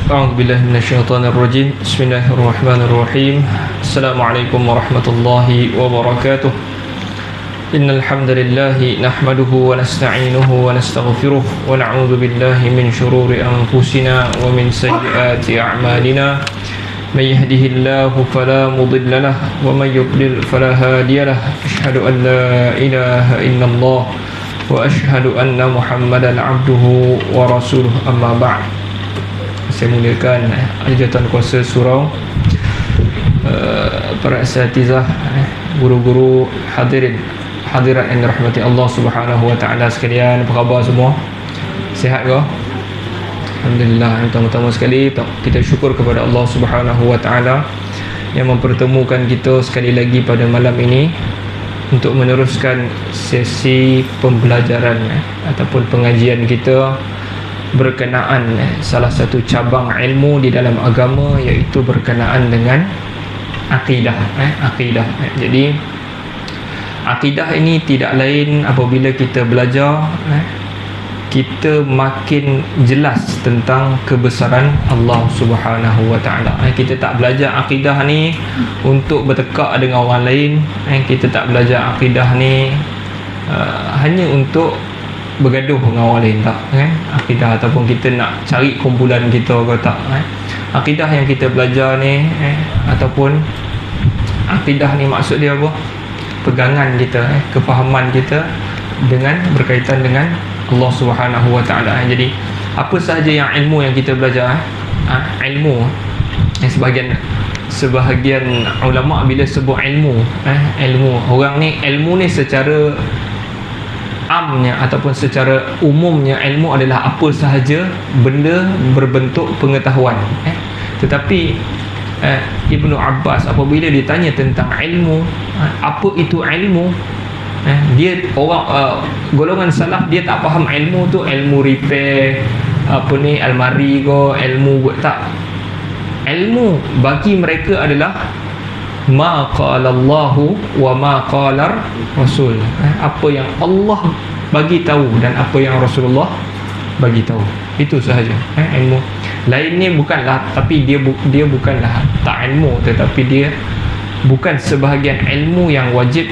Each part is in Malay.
أعوذ بالله من الشيطان الرجيم. بسم الله الرحمن الرحيم. السلام عليكم ورحمة الله وبركاته. إن الحمد لله نحمده ونستعينه ونستغفره ونعوذ بالله من شرور أنفسنا ومن سيئات أعمالنا. من يهده الله فلا مضل له ومن يضلل فلا هادي له. أشهد أن لا إله إلا الله وأشهد أن محمدا عبده ورسوله. أما بعد. Saya muliakan Jabatan Kuasa Surau, para asatizah, guru-guru, hadirat yang dirahmati Allah Subhanahu wa taala sekalian. Apa khabar semua? Sihat ke? Alhamdulillah. Pertama-tama sekali kita syukur kepada Allah Subhanahu wa taala yang mempertemukan kita sekali lagi pada malam ini untuk meneruskan sesi pembelajaran ataupun pengajian kita berkenaan salah satu cabang ilmu di dalam agama, iaitu berkenaan dengan akidah. Akidah. Jadi akidah ini tidak lain apabila kita belajar, kita makin jelas tentang kebesaran Allah Subhanahu wa taala. Kita tak belajar akidah ni untuk bertekak dengan orang lain. Kita tak belajar akidah ni hanya untuk bergaduh dengan orang lain, tak akidah, ataupun kita nak cari kumpulan kita ke, tak akidah yang kita belajar ni ataupun akidah ni maksud dia apa? Pegangan kita, kefahaman kita dengan berkaitan dengan Allah Subhanahu wa taala. Jadi apa sahaja yang ilmu yang kita belajar, ilmu sebahagian ulama bila sebut ilmu, orang ni ilmu ni secara amnya ataupun secara umumnya, ilmu adalah apa sahaja benda berbentuk pengetahuan. Tetapi Ibnu Abbas apabila ditanya tentang ilmu, apa itu ilmu, dia orang golongan salaf dia tak faham ilmu tu ilmu repair almari ke, ilmu buat, tak. Ilmu bagi mereka adalah ma qala Allahu wa ma qala Rasul. Apa yang Allah bagi tahu dan apa yang Rasulullah bagi tahu. Itu sahaja. Ilmu lain ni bukanlah, tapi dia bukanlah tak ilmu, tetapi dia bukan sebahagian ilmu yang wajib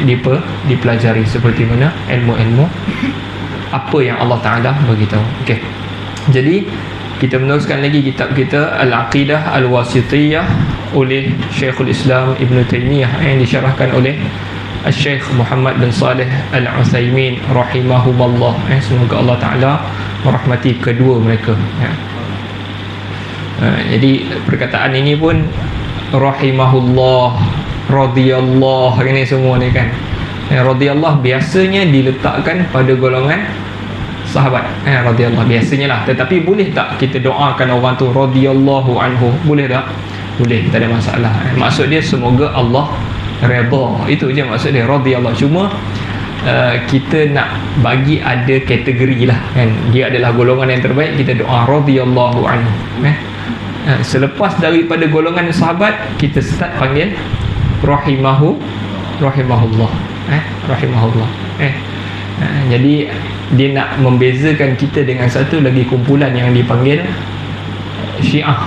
dipelajari seperti mana ilmu-ilmu apa yang Allah Taala bagi tahu. Okey. Jadi kita meneruskan lagi kitab kita Al-Aqidah Al-Wasithiyah oleh Syekhul Islam Ibn Taymiyah yang disyarahkan oleh Syekh Muhammad bin Saleh Al-Utsaimin rahimahumullah. Semoga Allah Ta'ala merahmati kedua mereka. Jadi perkataan ini pun rahimahullah, radhiyallah, ini semua ni kan, radhiyallah biasanya diletakkan pada golongan sahabat, radhiyallahu biasanya lah. Tetapi boleh tak kita doakan orang tu radhiyallahu anhu? Boleh tak? Boleh, tak ada masalah. Maksud dia semoga Allah redha, itu je maksud dia radhiyallahu. Cuma kita nak bagi ada kategori lah kan, dia adalah golongan yang terbaik, kita doa radhiyallahu anhu. Selepas daripada golongan sahabat, kita start panggil rahimahullah. Rahimahullah. Jadi dia nak membezakan kita dengan satu lagi kumpulan yang dipanggil Syiah.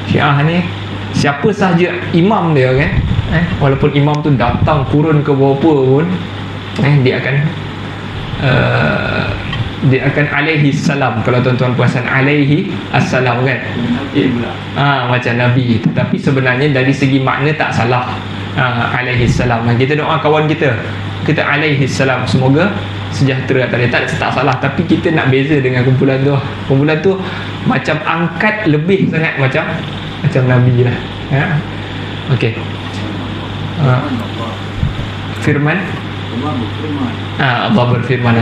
Syiah ni siapa sahaja imam dia kan, walaupun imam tu datang kurun ke berapa pun, dia akan alaihi salam. Kalau tuan-tuan perasan alaihi assalam kan, macam Nabi, tetapi sebenarnya dari segi makna tak salah. Alaihi salam. Kita doa kawan kita alaihi salam, semoga sejahtera atas dia, tak salah. Tapi kita nak beza dengan kumpulan tu macam angkat lebih sangat macam Nabi lah. Okey. Firman Allah berfirman.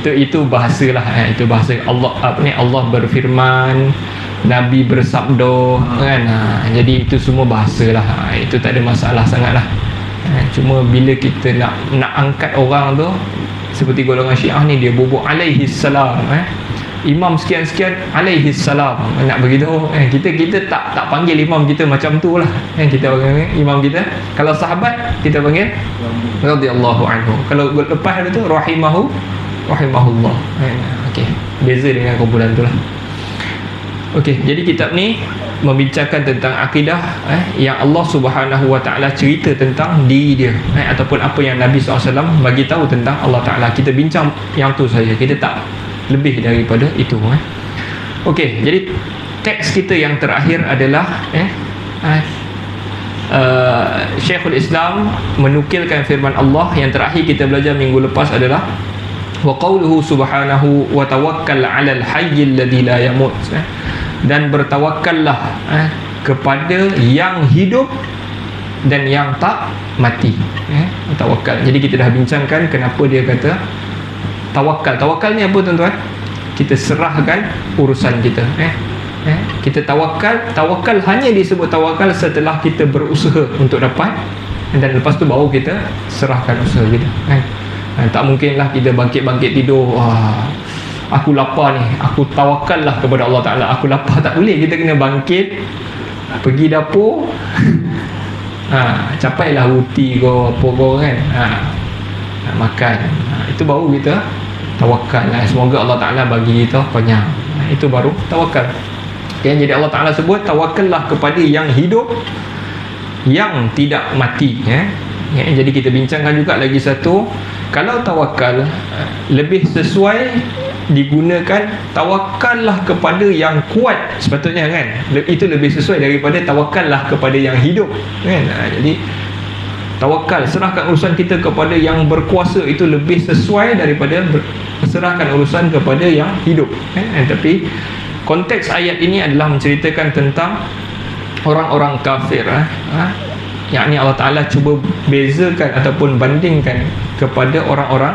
Itu bahasalah. Itu bahasa Allah. Allah berfirman, Nabi bersabda kan. Jadi itu semua bahasalah. Itu tak ada masalah sangatlah. Cuma bila kita nak angkat orang tu, seperti golongan Syiah ni, dia bubuk alaihi salam, imam sekian-sekian alaihi salam, nak begitu. Kita tak panggil imam kita macam tu lah. Kita panggil imam kita, kalau sahabat kita panggil radhiyallahu anhu, kalau lepas itu rahimahullah. Okey, beza dengan kumpulan tu lah. Okey, jadi kitab ni membincangkan tentang akidah yang Allah Subhanahu Wa Taala cerita tentang diri dia, ataupun apa yang Nabi SAW bagi tahu tentang Allah Taala. Kita bincang yang tu saja. Kita tak lebih daripada itu. Okey, jadi teks kita yang terakhir adalah Syekhul Islam menukilkan firman Allah. Yang terakhir kita belajar minggu lepas adalah wa qauluhu subhanahu wa tawakkal 'alal hayyil ladzi la yamut, dan bertawakkallah kepada yang hidup dan yang tak mati. Tawakal. Jadi kita dah bincangkan kenapa dia kata tawakal. Tawakal ni apa tuan-tuan? Kita serahkan urusan kita. Kita tawakal. Tawakal hanya disebut tawakal setelah kita berusaha untuk dapat, dan lepas tu baru kita serahkan usaha kita. Tak mungkinlah kita bangkit-bangkit tidur, aku lapar ni, aku tawakallah kepada Allah Ta'ala, aku lapar. Tak boleh. Kita kena bangkit, pergi dapur, capailah roti kau, apa kau kan, makan. Itu baru kita tawakal. Semoga Allah Ta'ala bagi kita kenyang. Itu baru tawakal. Jadi Allah Ta'ala sebut tawakallah kepada yang hidup, yang tidak mati. Jadi kita bincangkan juga lagi satu. Kalau tawakal lebih sesuai digunakan tawakallah kepada yang kuat sepatutnya kan. Itu lebih sesuai daripada tawakallah kepada yang hidup kan. Jadi tawakal, serahkan urusan kita kepada yang berkuasa, itu lebih sesuai daripada serahkan urusan kepada yang hidup Tapi konteks ayat ini adalah menceritakan tentang orang-orang kafir. Yakni Allah Ta'ala cuba bezakan ataupun bandingkan kepada orang-orang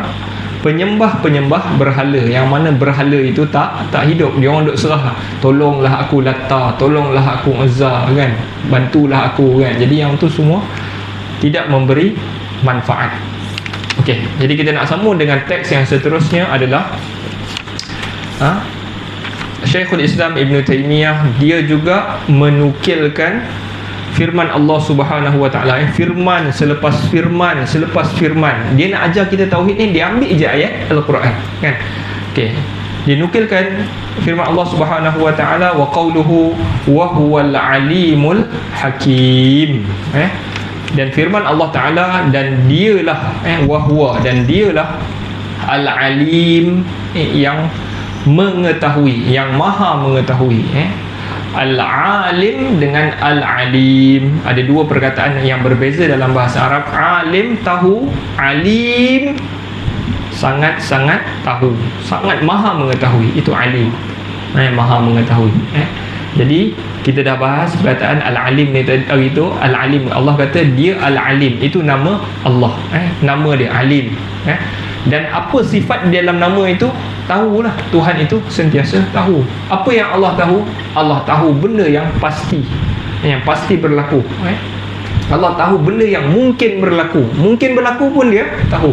penyembah-penyembah berhala, yang mana berhala itu tak hidup. Dia orang duk serah, tolonglah aku Lata, tolonglah aku Uzza kan, bantulah aku kan. Jadi yang tu semua tidak memberi manfaat. Okey, jadi kita nak sambung dengan teks yang seterusnya adalah Syekhul Islam Ibn Taymiyah, dia juga menukilkan firman Allah Subhanahu Wa Taala. Firman selepas firman selepas firman. Dia nak ajar kita tauhid ni, dia ambil je ayat Al-Quran kan. Okey, dia nukilkan firman Allah Subhanahu Wa Taala, wa qauluhu wa huwal alimul hakim. Dan firman Allah Taala, dan dialah wa huwa, dan dialah al-alim, yang mengetahui, yang maha mengetahui. Al-alim dengan al-alim ada dua perkataan yang berbeza dalam bahasa Arab. Alim tahu, alim sangat-sangat tahu, sangat maha mengetahui. Itu alim, maha mengetahui. Jadi kita dah bahas perkataan al-alim ni tadi tu. Al-alim, Allah kata dia al-alim, itu nama Allah, nama dia alim. Dan apa sifat dalam nama itu? Tahulah. Tuhan itu sentiasa tahu. Apa yang Allah tahu? Allah tahu benda yang pasti, yang pasti berlaku. Allah tahu benda yang mungkin berlaku, mungkin berlaku pun dia tahu.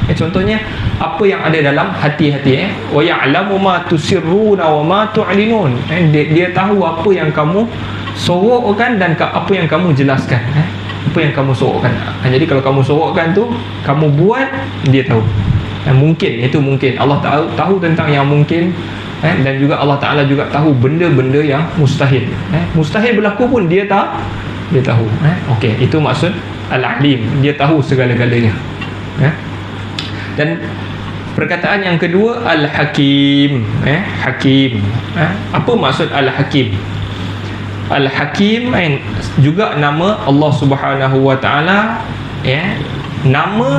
Contohnya apa yang ada dalam hati-hati. Wa ya'lamu ma tusirruna wa ma tu'linun. Dia tahu apa yang kamu sorokkan dan apa yang kamu jelaskan. Apa yang kamu sorokkan. Jadi kalau kamu sorokkan tu, kamu buat, dia tahu. Mungkin, itu mungkin. Allah tahu tentang yang mungkin, dan juga Allah Ta'ala juga tahu benda-benda yang mustahil. Mustahil berlaku pun dia tahu. Okey, itu maksud al-alim. Dia tahu segala-galanya. Dan perkataan yang kedua, al-hakim. Hakim. Apa maksud al-hakim? Al-hakim juga nama Allah Subhanahu Wa Ta'ala. Nama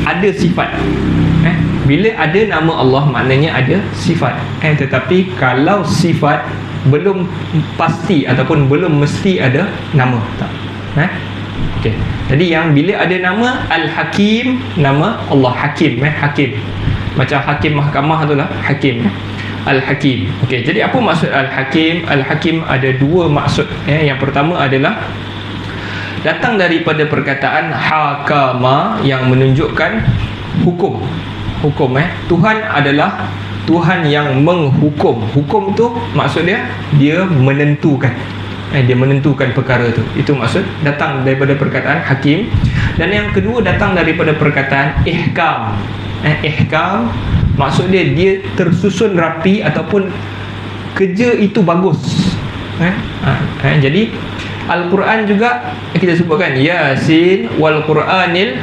ada sifat. Bila ada nama Allah, maknanya ada sifat. Tetapi kalau sifat belum pasti ataupun belum mesti ada nama. Tak. Okey. Jadi yang bila ada nama Al-Hakim, nama Allah Hakim. Hakim. Macam hakim mahkamah tu lah, Hakim. Al-Hakim. Okey, jadi apa maksud Al-Hakim? Al-Hakim ada dua maksud. Yang pertama adalah datang daripada perkataan hakama, yang menunjukkan hukum. Tuhan adalah Tuhan yang menghukum. Hukum tu maksud dia menentukan. Dia menentukan perkara tu. Itu maksud datang daripada perkataan hakim. Dan yang kedua datang daripada perkataan ihkam. Ihkam maksud dia tersusun rapi, ataupun kerja itu bagus. Jadi Al-Quran juga kita sebutkan Yasin wal Quranil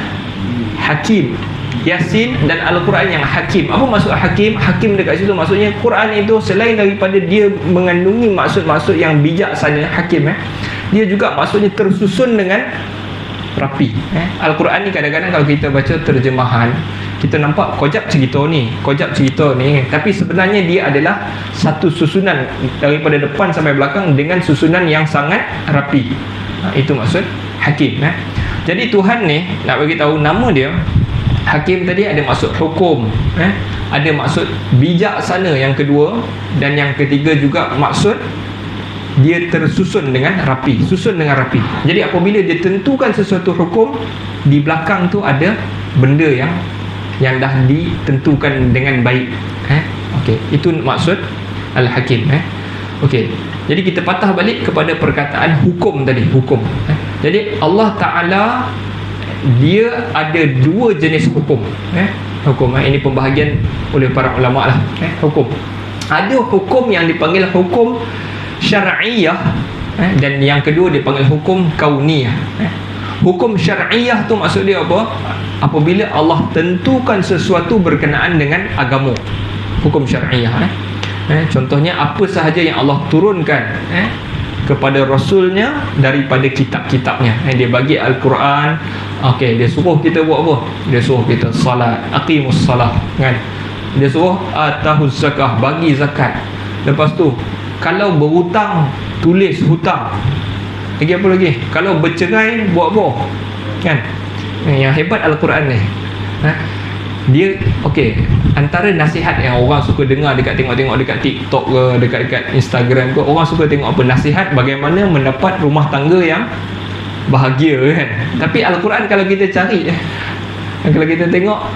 Hakim. Yasin dan Al-Quran yang Hakim. Apa maksud Hakim? Hakim dekat situ maksudnya Quran itu selain daripada dia mengandungi maksud-maksud yang bijaksana, Hakim, dia juga maksudnya tersusun dengan rapi. Al-Quran ni kadang-kadang kalau kita baca terjemahan, kita nampak kojab cerita ni, tapi sebenarnya dia adalah satu susunan daripada depan sampai belakang dengan susunan yang sangat rapi. Itu maksud Hakim. Jadi Tuhan ni nak bagi tahu nama dia Hakim tadi ada maksud hukum, ada maksud bijaksana yang kedua, dan yang ketiga juga maksud dia tersusun dengan rapi, Jadi apabila dia tentukan sesuatu hukum, di belakang tu ada benda yang dah ditentukan dengan baik. Okey, itu maksud Al-Hakim. Okey. Jadi kita patah balik kepada perkataan hukum tadi, hukum. Jadi Allah Taala dia ada dua jenis hukum. Hukum ini pembahagian oleh para ulama lah. Hukum. Ada hukum yang dipanggil hukum syar'iyah, dan yang kedua dipanggil hukum kauniyah. Hukum syar'iyah tu maksud dia apa? Apabila Allah tentukan sesuatu berkenaan dengan agama. Hukum syar'iyah. Contohnya apa sahaja yang Allah turunkan kepada Rasulnya daripada kitab-kitabnya. Dia bagi Al-Quran. Okey, dia suruh kita buat apa? Dia suruh kita salat, aqimus salah, kan? Dia suruh atahuz zakah, bagi zakat. Lepas tu kalau berhutang, tulis hutang. Lagi apa lagi? Kalau bercerai, buat apa? Kan? Yang hebat Al-Quran ni. Dia okey, antara nasihat yang orang suka dengar dekat tengok-tengok dekat TikTok ke, dekat Instagram ke, orang suka tengok apa? Nasihat bagaimana mendapat rumah tangga yang bahagia, kan? Tapi Al-Quran kalau kita cari, kalau kita tengok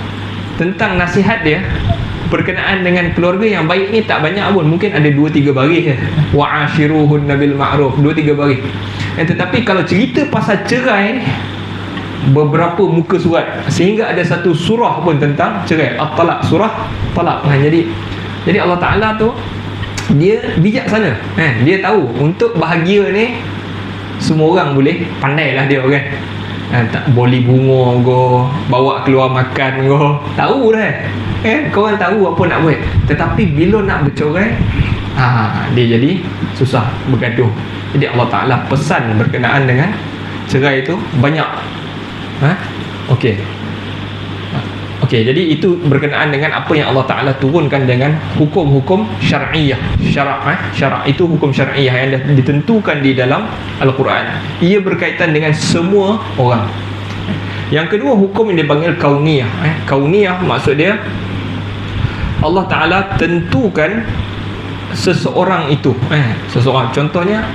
tentang nasihat dia berkenaan dengan keluarga yang baik ni tak banyak pun, mungkin ada 2-3 baris je. Wa'ashiruhunna bil ma'ruf, 2-3 baris. Tetapi kalau cerita pasal cerai, beberapa muka surat, sehingga ada satu surah pun tentang cerai, At-Talaq, surah Talaq. Jadi Allah Ta'ala tu dia bijaksana. Dia tahu untuk bahagia ni semua orang boleh, pandailah dia, kan? Tak boleh bunga go, bawa keluar makan go, tahu dah. Korang tahu apa nak buat. Tetapi bila nak bercerai, dia jadi susah, bergaduh. Jadi Allah Ta'ala pesan berkenaan dengan cerai itu banyak. Okey. Jadi itu berkenaan dengan apa yang Allah Ta'ala turunkan dengan hukum-hukum syar'iyah. Syarak itu hukum syar'iyah yang ditentukan di dalam Al-Quran. Ia berkaitan dengan semua orang. Yang kedua, hukum yang dipanggil kauniyah. Kauniyah maksud dia Allah Ta'ala tentukan seseorang itu. Seseorang. Contohnya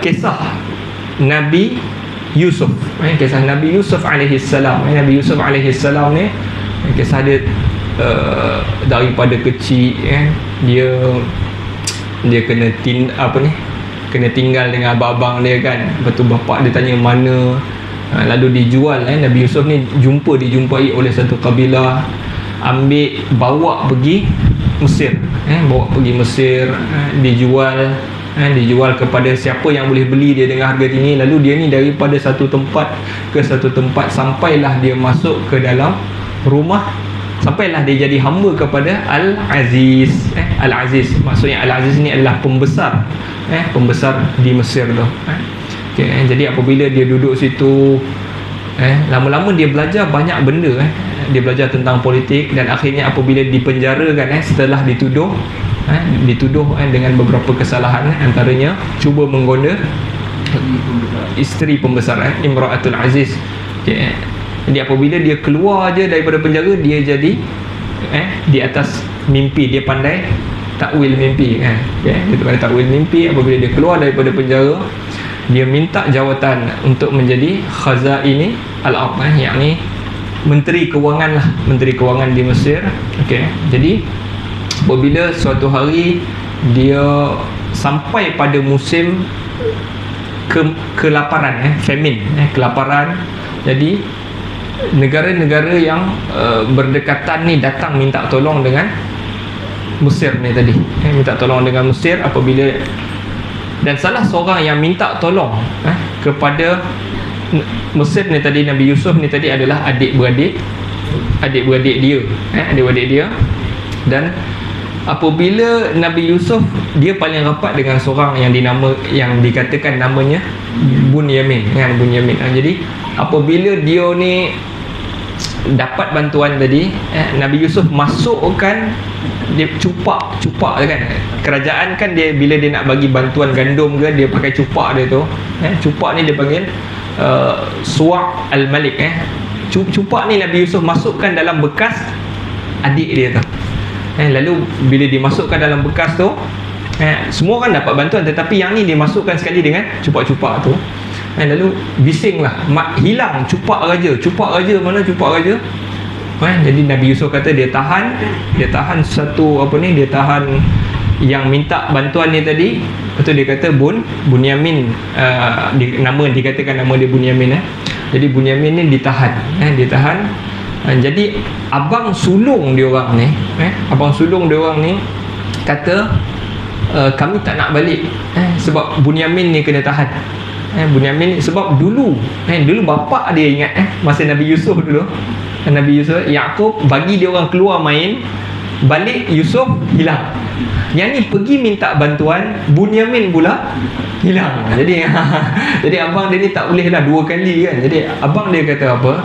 kisah Nabi Yusuf. Kisah Nabi Yusuf alaihi salam. Nabi Yusuf alaihi salam ni kisah dia daripada kecil, dia kena kena tinggal dengan abang-abang dia, kan. Lepas tu bapak dia tanya mana, lalu dijual. Nabi Yusuf ni dijumpai oleh satu kabilah, bawa pergi Mesir. Dijual kepada siapa yang boleh beli dia dengan harga tinggi. Lalu dia ni daripada satu tempat ke satu tempat, sampailah dia masuk ke dalam rumah, sampailah dia jadi hamba kepada Al-Aziz. Al-Aziz maksudnya Al-Aziz ni adalah pembesar di Mesir tu. Jadi apabila dia duduk situ, lama-lama dia belajar banyak benda. Dia belajar tentang politik, dan akhirnya apabila dipenjarakan, setelah dituduh dengan beberapa kesalahan, antaranya cuba menggoda isteri pembesar, Imra'atul Aziz. Jadi apabila dia keluar je daripada penjara, dia jadi di atas mimpi, dia pandai takwil mimpi, dia pandai takwil mimpi. Apabila dia keluar daripada penjara, dia minta jawatan untuk menjadi khazaini al-ard, yakni menteri kewangan di Mesir. Jadi apabila suatu hari dia sampai pada musim kelaparan, famine, kelaparan. Jadi negara-negara yang berdekatan ni datang minta tolong dengan Mesir ni tadi, minta tolong dengan Mesir. Apabila Dan salah seorang yang minta tolong kepada Mesir ni tadi, Nabi Yusuf ni tadi adalah adik-beradik dia, adik-beradik dia. Dan apabila Nabi Yusuf, dia paling rapat dengan seorang yang dikatakan namanya Bunyamin, kan, Bunyamin. Jadi apabila dia ni dapat bantuan tadi, Nabi Yusuf masukkan, dia cupak kan. Kerajaan kan dia, bila dia nak bagi bantuan gandum ke, dia pakai cupak dia tu. Cupak ni dia panggil Suwa' al-Malik. Cupak ni Nabi Yusuf masukkan dalam bekas adik dia tu. Lalu bila dimasukkan dalam bekas tu, semua orang dapat bantuan, tetapi yang ni dimasukkan sekali dengan cupak-cupak tu. Lalu bisinglah, hilang cupak raja. Mana cupak raja? Jadi Nabi Yusuf kata dia tahan dia tahan yang minta bantuan ni tadi. Lepas tu dia kata Bunyamin, dikatakan nama dia Bunyamin. Jadi Bunyamin ni ditahan. Jadi abang sulung dia orang ni kata, kami tak nak balik sebab Bunyamin ni kena tahan. Bunyamin sebab dulu bapak dia ingat masa Nabi Yusuf Yaqub bagi dia orang keluar main, balik Yusuf hilang. Yang ni pergi minta bantuan, Bunyamin pula hilang. Jadi abang dia ni tak boleh lah dua kali kan. Jadi abang dia kata apa?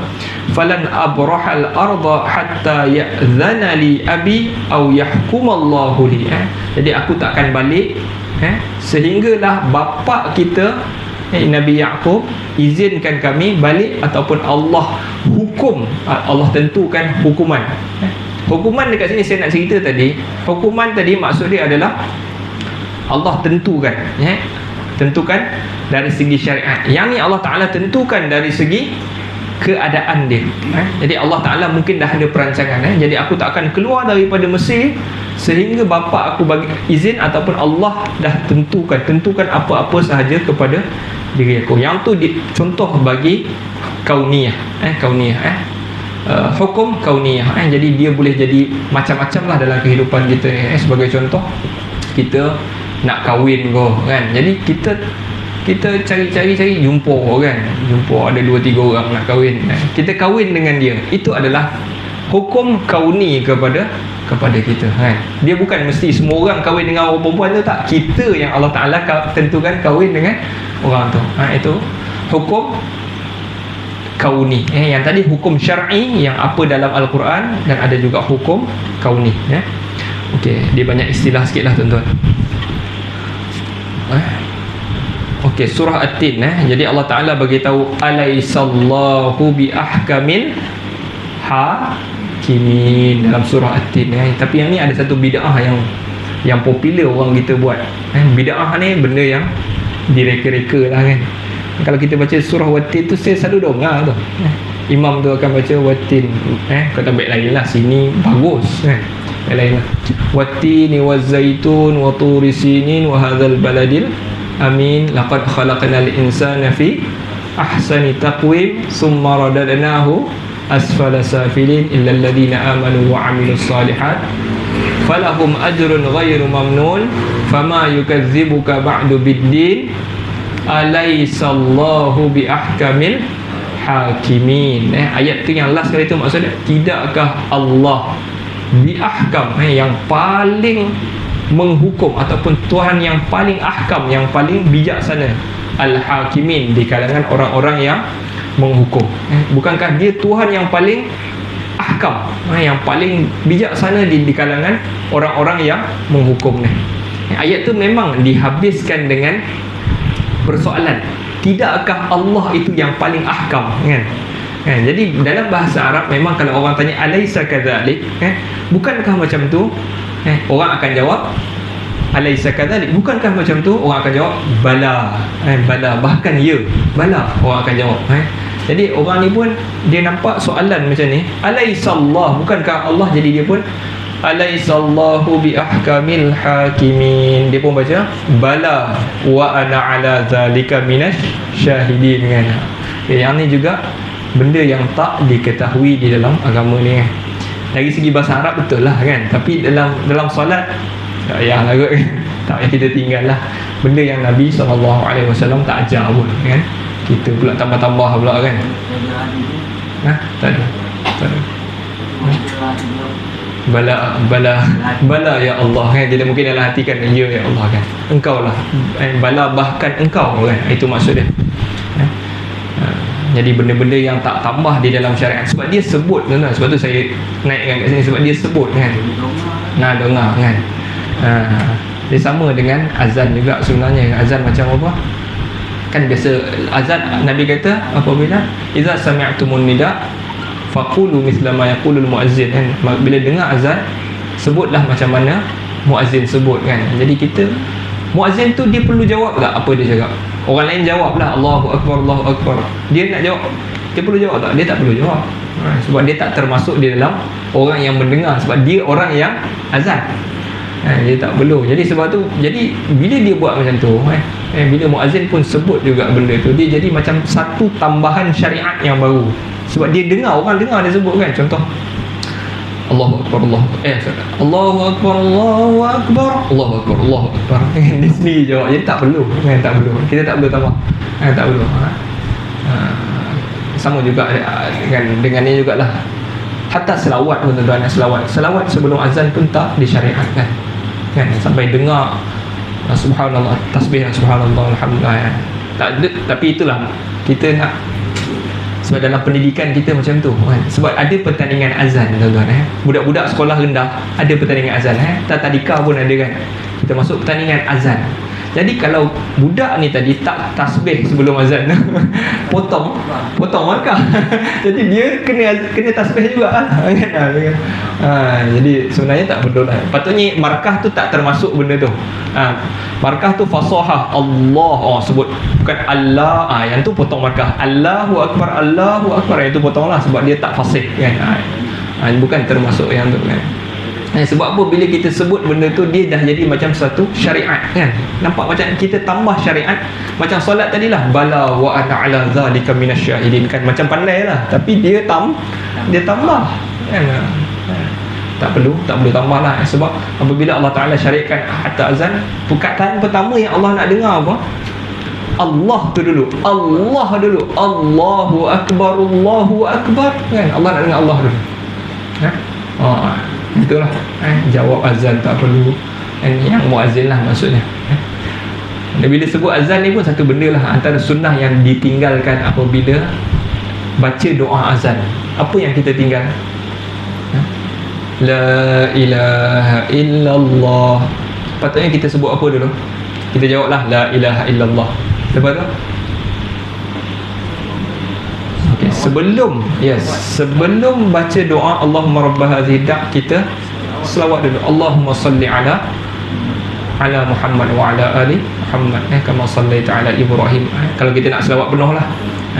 Falan abrahal arda hatta ya'zana li abi aw yahkumallahu li. Jadi aku takkan balik sehinggalah bapa kita Nabi Yaqub izinkan kami balik, ataupun Allah tentukan hukuman. Hukuman dekat sini saya nak cerita tadi, hukuman tadi maksud dia adalah Allah tentukan, tentukan dari segi syariat. Yang ni Allah Ta'ala tentukan dari segi keadaan dia. Jadi Allah Ta'ala mungkin dah ada perancangan. Jadi aku tak akan keluar daripada Mesir sehingga bapa aku bagi izin, ataupun Allah dah tentukan apa-apa sahaja kepada diri aku. Yang tu contoh bagi kauniyah. Hukum kauniyah. Jadi dia boleh jadi macam-macam lah dalam kehidupan kita. Sebagai contoh, kita nak kahwin kan. Jadi kita cari jumpa ada 2-3 orang nak kahwin. Kita kahwin dengan dia. Itu adalah hukum kauni kepada kita kan. Dia bukan mesti semua orang kahwin dengan orang perempuan tu, tak. Kita yang Allah Ta'ala tentukan kahwin dengan orang tu. Itu hukum kauni. Yang tadi hukum syar'i yang apa dalam Al-Quran, dan ada juga hukum kauni. Okey, dia banyak istilah sikit lah tuan-tuan. Okey, surah At-Tin. Jadi Allah Ta'ala beritahu, alaisallahu bi ahkamil hakimin, dalam surah At-Tin. Tapi yang ni ada satu bid'ah yang popular orang kita buat. Bid'ah ni benda yang direka-reka lah kan. Kalau kita baca surah Wat-Tin tu, saya selalu dengar tu, imam tu akan baca Wat-Tin, kata baik lain lah, sini bagus baik lain lah, Wat-Tini waz-zaitun wa turi sinin wa hadzal baladil amin laqad khalaqnal insana fi ahsani taqwim summa radadnahu asfala safilin illa alladhina amanu wa amilus salihat falahum ajrun ghairu mamnun fama yukadzibuka ba'du biddin alaisallahu bi ahkamil hakimin. Ayat tu yang last kali tu maksudnya, tidakkah Allah bi ahkam, yang paling menghukum, ataupun Tuhan yang paling ahkam, yang paling bijaksana, al-hakimin, di kalangan orang-orang yang menghukum. Bukankah dia Tuhan yang paling ahkam, yang paling bijaksana di kalangan orang-orang yang menghukum ni. Ayat tu memang dihabiskan dengan persoalan, tidakkah Allah itu yang paling ahkam kan? Jadi dalam bahasa Arab memang kalau orang tanya alaisa kadzalik, bukankah macam tu, orang akan jawab alaisa kadzalik, bukankah macam tu, orang akan jawab bala, bala, bahkan ya, bala, orang akan jawab. Jadi orang ni pun dia nampak soalan macam ni, alaisallah, bukankah Allah, jadi dia pun alaisallahu bi ahkamil hakimin, dia pun baca bala wa ana ala zalika minas syahidin kan. Yang ni juga benda yang tak diketahui di dalam agama ni. Dari segi bahasa Arab betul lah kan, tapi dalam solat tak payah lah kot, tak payah kita tinggal lah. benda yang Nabi SAW tak ajar pun kan. Kita pula tambah-tambah pula kan. Tak ada. Tak ada. Bala ya Allah kan. Kita mungkin dalam hati kan, ya ya Allah kan, engkau lah bala, bahkan engkau kan, itu maksud dia. Jadi benda-benda yang tak tambah di dalam syariat, sebab dia sebut tuan-tuan. Sebab tu saya naikkan kat sini, sebab dia sebut kan. Dengar kan. Dia sama dengan azan juga sebenarnya. Azan macam apa? Kan biasa azan Nabi kata apabila idza sami'tumun nida faqulu mithla ma yaqulul muazzin kan. Bila dengar azan, sebutlah macam mana muazzin sebut kan. Jadi kita, muazzin tu dia perlu jawab tak apa dia cakap? Orang lain jawablah Allahu Akbar, Allahu Akbar. Dia nak jawab, dia perlu jawab tak? Dia tak perlu jawab. Sebab dia tak termasuk di dalam orang yang mendengar. Sebab dia orang yang azan. Dia tak perlu. Jadi sebab tu, jadi bila dia buat macam tu, bila muazzin pun sebut juga benda tu, dia jadi macam satu tambahan syariat yang baru. Sebab dia dengar, orang dengar dia sebut kan. Contoh Allahu Akbar, Allahu Akbar, Allahu Akbar, Allahu Akbar, Allahu Akbar. Dia sendiri jawab. Jadi tak perlu kan, tak perlu. Kita tak perlu tambah. Tak perlu. Sama juga dengan ni jugalah. Hatta selawat pun tuan-tuan, selawat sebelum azan pun tak disyariatkan kan. Sampai dengar subhanallah, tasbih subhanallah, alhamdulillah. Tapi itulah kita nak, sebab dalam pendidikan kita macam tu kan. Sebab ada pertandingan azan tuan-tuan. Budak-budak sekolah rendah ada pertandingan azan. Tadika pun ada kan. Kita masuk pertandingan azan. Jadi kalau budak ni tadi tak tasbih sebelum azan, potong markah. Jadi dia kena tasbih juga kan. Jadi sebenarnya tak betul lah. Patutnya markah tu tak termasuk benda tu. Markah tu fasahah Allah, sebut bukan Allah. Yang tu potong markah. Allahu Akbar, Allahu Akbar, yang tu potonglah sebab dia tak fasih kan. Bukan termasuk yang tu kan. Sebab apa? Bila kita sebut benda tu, dia dah jadi macam satu syariat kan. Nampak macam kita tambah syariat. Macam solat tadilah, bala wa ana ala zalika minasyahidin kan. Macam pandai lah, tapi dia tambah kan. Tak perlu tambah lah. Sebab apabila Allah Ta'ala syariatkan hatta azan, perkataan pertama yang Allah nak dengar apa? Allah tu dulu. Allahu Akbar, Allahu Akbar kan. Allah nak dengar Allah dulu. Itulah jawab azan tak perlu. Yang muazzin lah maksudnya. Dan bila sebut azan ni pun satu benda lah, antara sunnah yang ditinggalkan apabila baca doa azan. Apa yang kita tinggal? La ilaha illallah. Patutnya kita sebut apa dulu? Kita jawablah la ilaha illallah. Lepas tu sebelum baca doa Allahumma rabb hadhihi dak, kita selawat dulu. Allahumma salli ala Muhammad wa ala ali Muhammad kama sallaita ala Ibrahim. Kalau kita nak selawat penuh lah.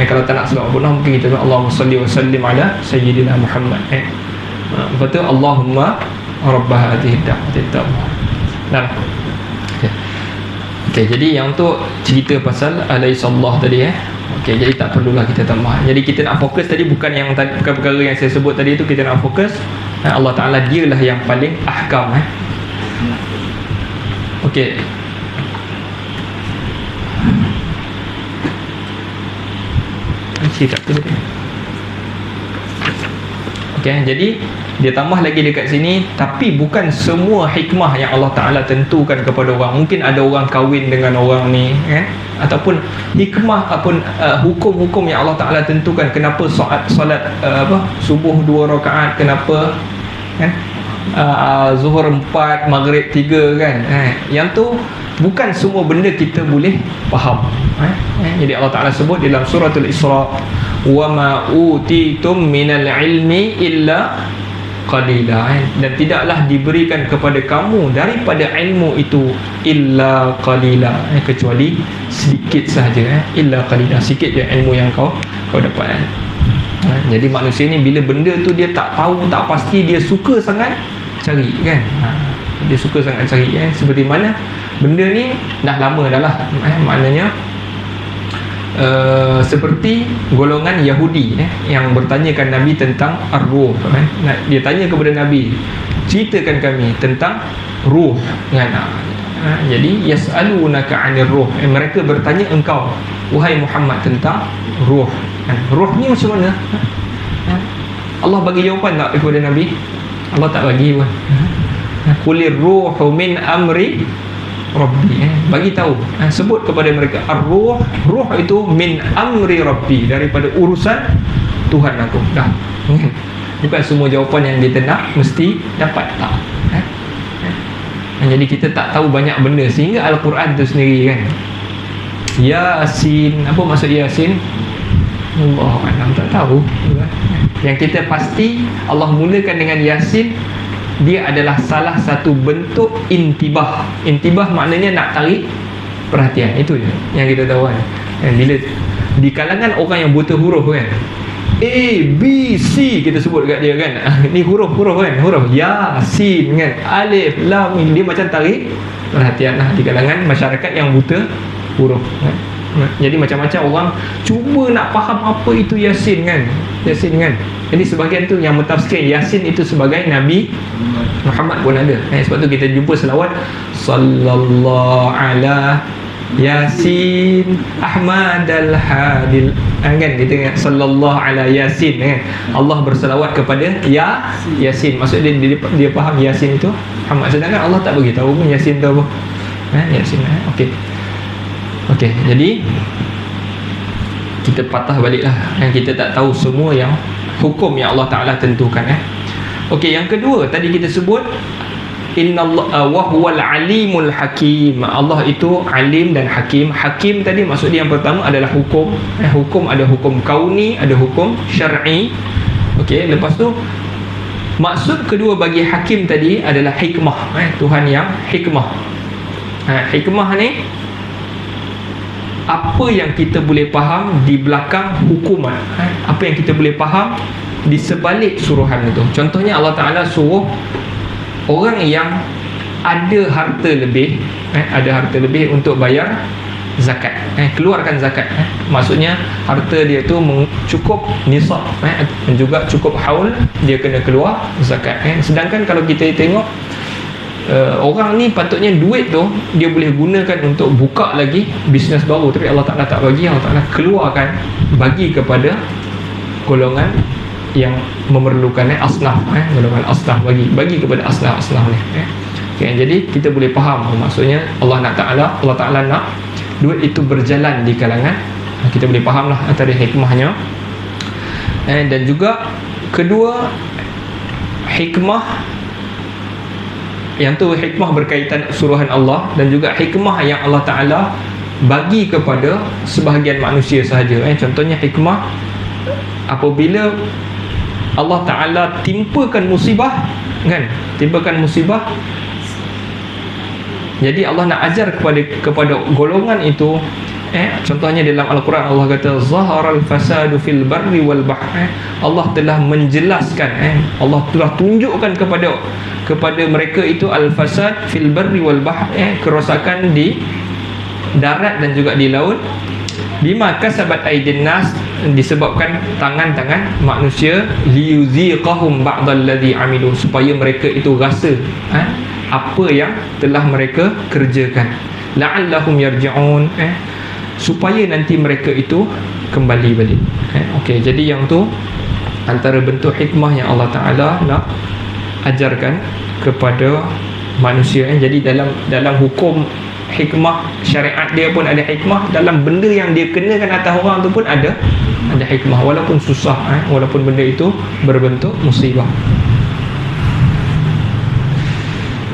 Kalau tak nak selawat penuh, mungkin kita Allahumma salli wa sallim ala sayyidina Muhammad. Lepas tu Allahumma rabb hadhihi dak. Nah. Okey, jadi yang tu cerita pasal alaihissallah tadi Okey, jadi tak perlulah kita tambah. Jadi kita nak fokus tadi bukan yang perkara yang saya sebut tadi tu. Kita nak fokus Allah Ta'ala, dialah yang paling ahkam. Okey. Okey, jadi dia tambah lagi dekat sini, tapi bukan semua hikmah yang Allah Ta'ala tentukan kepada orang. Mungkin ada orang kahwin dengan orang ni kan? Ataupun hikmah ataupun hukum-hukum yang Allah Ta'ala tentukan. Kenapa solat subuh 2 rakaat, kenapa kan? Zuhur 4, Maghrib 3 kan. Yang tu bukan semua benda kita boleh faham. Jadi Allah Ta'ala sebut dalam suratul Isra, wa ma utitum minal ilmi illa qalila, dan tidaklah diberikan kepada kamu daripada ilmu itu illa qalila, kecuali sedikit sahaja. Illa qalila, sikit je ilmu yang kau dapat. Jadi manusia ni bila benda tu dia tak tahu, tak pasti, dia suka sangat cari kan. Dia suka sangat cari seperti mana benda ni dah lama dah lah. Maknanya seperti golongan Yahudi yang bertanyakan Nabi tentang ar-ruh. Dia tanya kepada Nabi, ceritakan kami tentang ruh kan. Jadi yas'alunaka 'anir ruh, mereka bertanya engkau wahai Muhammad tentang ruh. Ruh ni macam mana? Allah bagi jawapan tak kepada Nabi? Allah tak bagi pun. Qulir ruhu min amri Rabbi, bagi tahu, sebut kepada mereka ar-ruh, ruh itu min amri Rabbi, daripada urusan Tuhan aku. Dah. Bukan semua jawapan yang kita nak mesti dapat, tak. Jadi kita tak tahu banyak benda, sehingga Al-Quran tu sendiri kan, Yasin, apa maksud Yasin? Allah tak tahu. Yang kita pasti Allah mulakan dengan Yasin, dia adalah salah satu bentuk intibah. Intibah maknanya nak tarik perhatian. Itu je yang kita tahu kan. Bila di kalangan orang yang buta huruf kan, A, B, C kita sebut kat dia kan, ni huruf-huruf kan, huruf Yasin kan, Alif, Lam, dia macam tarik perhatian lah di kalangan masyarakat yang buta huruf kan. Jadi macam-macam orang cuba nak faham apa itu Yasin kan, Yasin kan. Jadi sebahagian tu yang mentafsirkan Yasin itu sebagai Nabi Muhammad pun ada. Sebab tu kita jumpa selawat sallallahu ala Yasin Ahmad al-Hadil kan, kita ingat sallallahu ala Yasin kan. Allah berselawat kepada Yasin. Maksud dia faham Yasin itu Muhammad, sedangkan Allah tak bagi tahu pun Yasin tu apa. Yasin. Okey, jadi kita patah baliklah, kita tak tahu semua yang hukum yang Allah Ta'ala tentukan. Okey, yang kedua tadi kita sebut innallaha wa huwal alimul hakim. Allah itu alim dan hakim. Hakim tadi maksud dia yang pertama adalah hukum. Hukum ada hukum kauni, ada hukum syar'i. Okey, lepas tu maksud kedua bagi hakim tadi adalah hikmah. Tuhan yang hikmah. Hikmah ni apa yang kita boleh faham di belakang hukuman, apa yang kita boleh faham di sebalik suruhan itu. Contohnya Allah Ta'ala suruh orang yang ada harta lebih, ada harta lebih untuk bayar zakat, keluarkan zakat. Maksudnya harta dia tu cukup nisab, dan juga cukup haul, dia kena keluar zakat. Sedangkan kalau kita tengok orang ni patutnya duit tu dia boleh gunakan untuk buka lagi bisnes baru, tapi Allah Ta'ala tak bagi. Allah Ta'ala keluarkan, bagi kepada golongan yang memerlukan, asnaf, golongan asnaf, bagi kepada asnaf ni. Okay, jadi kita boleh faham maksudnya Allah Ta'ala nak duit itu berjalan di kalangan. Kita boleh fahamlah antara hikmahnya. Dan juga kedua, hikmah yang tu hikmah berkaitan suruhan Allah, dan juga hikmah yang Allah Ta'ala bagi kepada sebahagian manusia sahaja. Contohnya hikmah apabila Allah Ta'ala timpakan musibah kan, timpakan musibah, jadi Allah nak ajar kepada golongan itu. Contohnya dalam Al-Quran Allah kata zaharal fasadu fil barri wal bahr. Allah telah menjelaskan, Allah telah tunjukkan kepada mereka itu al-fasad fil barri wal bahr, kerosakan di darat dan juga di laut, bima kasabat aydin nas, disebabkan tangan-tangan manusia, liyuziqahum ba'dalladzi amilu, supaya mereka itu rasa apa yang telah mereka kerjakan, la'allahum yarji'un, supaya nanti mereka itu kembali balik. Okey, jadi yang tu antara bentuk hikmah yang Allah Ta'ala nak ajarkan kepada manusia. Jadi dalam hukum hikmah syariat dia pun ada hikmah, dalam benda yang dia kenakan atas orang tu pun ada hikmah, walaupun susah, walaupun benda itu berbentuk musibah.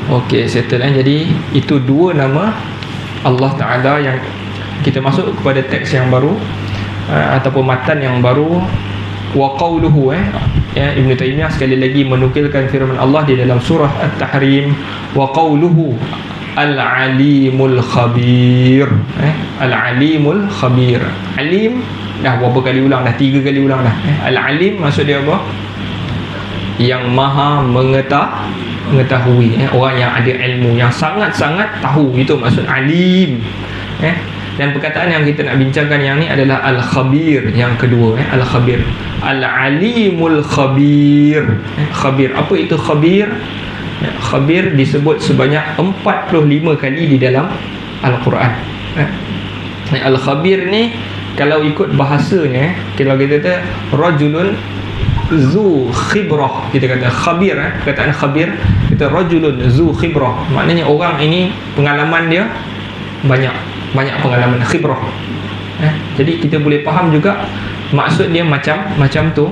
Okey, settle. Jadi itu dua nama Allah Ta'ala yang kita masuk kepada teks yang baru, ataupun matan yang baru. Wa qawluhu, Ibn Taymiyah sekali lagi menukilkan firman Allah di dalam surah At-Tahrim, wa qawluhu al-alimul khabir. Al-alimul khabir, alim dah berapa kali ulang dah, 3 kali ulang dah. Al-alim maksud dia apa? Yang maha mengetahui, orang yang ada ilmu, yang sangat-sangat tahu, itu maksud alim. Dan perkataan yang kita nak bincangkan yang ni adalah al-khabir, yang kedua, al-khabir, al-alimul khabir. Khabir, apa itu khabir? Khabir disebut sebanyak 45 kali di dalam Al-Quran. Al-Khabir ni kalau ikut bahasanya, kalau kita kata rajulun zu khibrah, kita kata khabir, perkataan khabir, kita rajulun zu khibrah, maknanya orang ini pengalaman dia banyak pengalaman, khibrah. Jadi kita boleh faham juga maksud dia macam tu.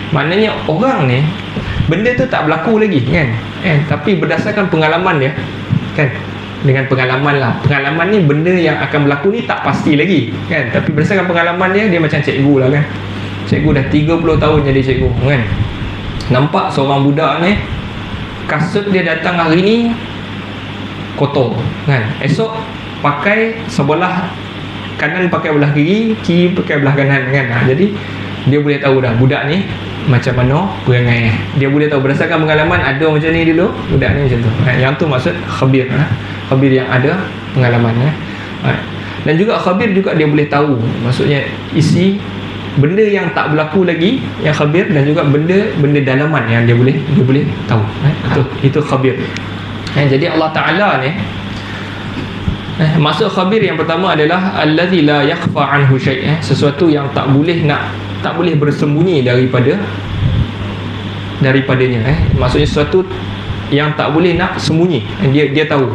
Maknanya orang ni benda tu tak berlaku lagi kan, tapi berdasarkan pengalaman dia kan, dengan pengalaman lah. Pengalaman ni benda yang akan berlaku ni tak pasti lagi kan, tapi berdasarkan pengalaman dia macam cikgu lah kan. Cikgu dah 30 tahun jadi cikgu kan. Nampak seorang budak ni, kasut dia datang hari ni kotor kan, esok pakai sebelah kanan pakai belah kiri, kiri pakai belah kanan kan. Jadi dia boleh tahu dah budak ni macam mana perangai. Dia boleh tahu berdasarkan pengalaman, ada macam ni dulu, budak ni macam tu. Yang tu maksud khabir, khabir yang ada pengalaman. Dan juga khabir juga dia boleh tahu, maksudnya isi benda yang tak berlaku lagi yang khabir, dan juga benda dalaman yang dia boleh tahu. Itu khabir. Jadi Allah Taala ni, maksud khabir yang pertama adalah allazi la yakhfa anhu syai', sesuatu yang tak boleh bersembunyi daripadanya. Maksudnya sesuatu yang tak boleh nak sembunyi, dia tahu.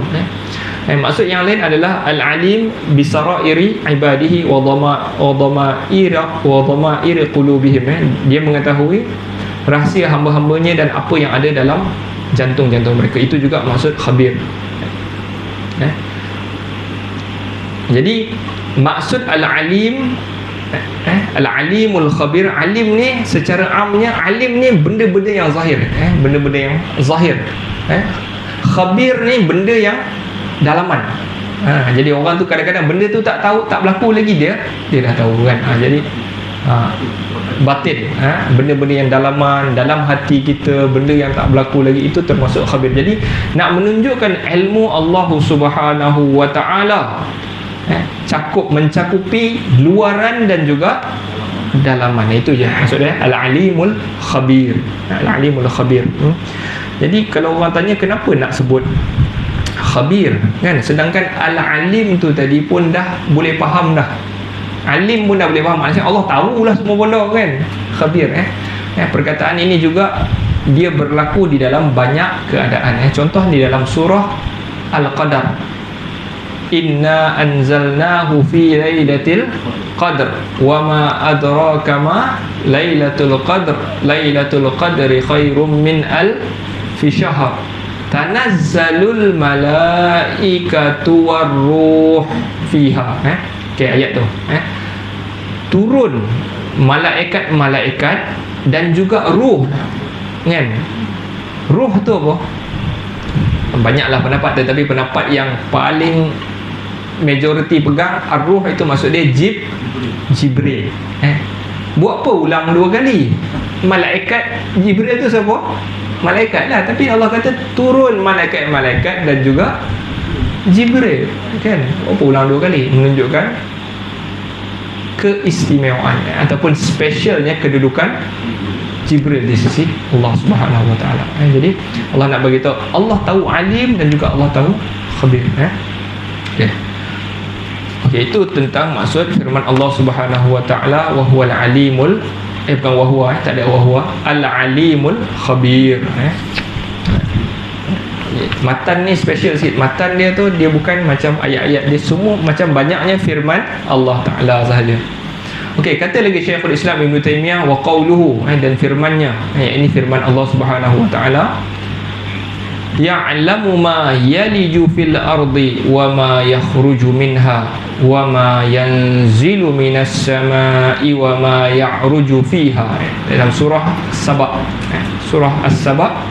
Maksud yang lain adalah al-alim bisarairi ibadihi wa dhamairi qulubihim. Dia mengetahui rahsia hamba-hambanya dan apa yang ada dalam jantung-jantung mereka. Itu juga maksud khabir. Jadi maksud al-alim, al-alimul khabir, alim ni secara amnya, alim ni benda-benda yang zahir, benda-benda yang zahir. Khabir ni benda yang dalaman. Jadi orang tu kadang-kadang benda tu tak tahu, tak berlaku lagi, dia dah tahu kan. Jadi batin, benda-benda yang dalaman dalam hati kita, benda yang tak berlaku lagi, itu termasuk khabir. Jadi nak menunjukkan ilmu Allah Subhanahu wa taala mencakupi luaran dan juga dalaman. Itu je maksudnya al-alimul khabir. Al-alimul khabir. Jadi kalau orang tanya kenapa nak sebut khabir kan, sedangkan al-alim tu tadi pun dah boleh faham dah, alim pun dah boleh faham, maksudnya Allah tahulah semua benda kan. Khabir perkataan ini juga dia berlaku di dalam banyak keadaan. Contoh di dalam surah Al-Qadar, inna anzalnahu fi lailatul qadr wa ma adraka ma lailatul qadr lailatul qadri khairum min alfi syahr tanazzalul malaikatu warruh fiha. Ayat tu turun malaikat-malaikat dan juga ruh kan. Ruh tu apa? Banyaklah pendapat, tetapi pendapat yang paling majoriti pegang, ar-ruh itu maksud dia Jibril. Buat apa ulang dua kali? Malaikat Jibril tu siapa? Malaikat lah, tapi Allah kata turun malaikat-malaikat dan juga Jibril kan. Apa ulang dua kali? Menunjukkan keistimewaan ataupun specialnya kedudukan Jibril di sisi Allah Subhanahu wa taala. Jadi Allah nak bagi tahu, Allah tahu alim dan juga Allah tahu khabir. Okey, itu tentang maksud firman Allah Subhanahu wa taala wa huwal alimul bukan wa huwa, tak ada wa huwa, al-alimul khabir. Matan ni special sikit. Matan dia tu dia bukan macam ayat-ayat, dia semua macam banyaknya firman Allah Taala sahaja. Okey, kata lagi Syekhul Islam Ibn Taymiyah wa qawluhu, dan firmannya, ini firman Allah Subhanahu wa taala, ya'lamu ma yaliju fil ardi wa ma yakhruju minha wa ma yanzilu minas samai wa ma ya'ruju fiha. Dalam surah Saba, surah As-Saba,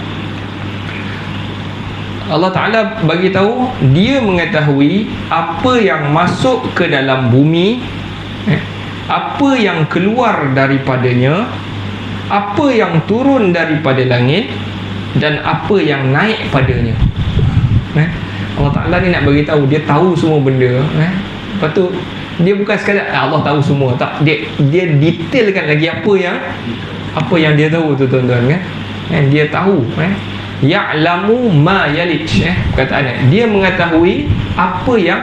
Allah Ta'ala bagi tahu dia mengetahui apa yang masuk ke dalam bumi, apa yang keluar daripadanya, apa yang turun daripada langit, dan apa yang naik padanya. Allah Ta'ala ni nak bagi tahu, dia tahu semua benda. Lepas tu dia bukan sekadar Allah tahu semua, tak, dia detailkan lagi apa yang dia tahu tu tuan-tuan kan. Dia tahu Ya'lamu ma yalij, perkataan dia mengetahui apa yang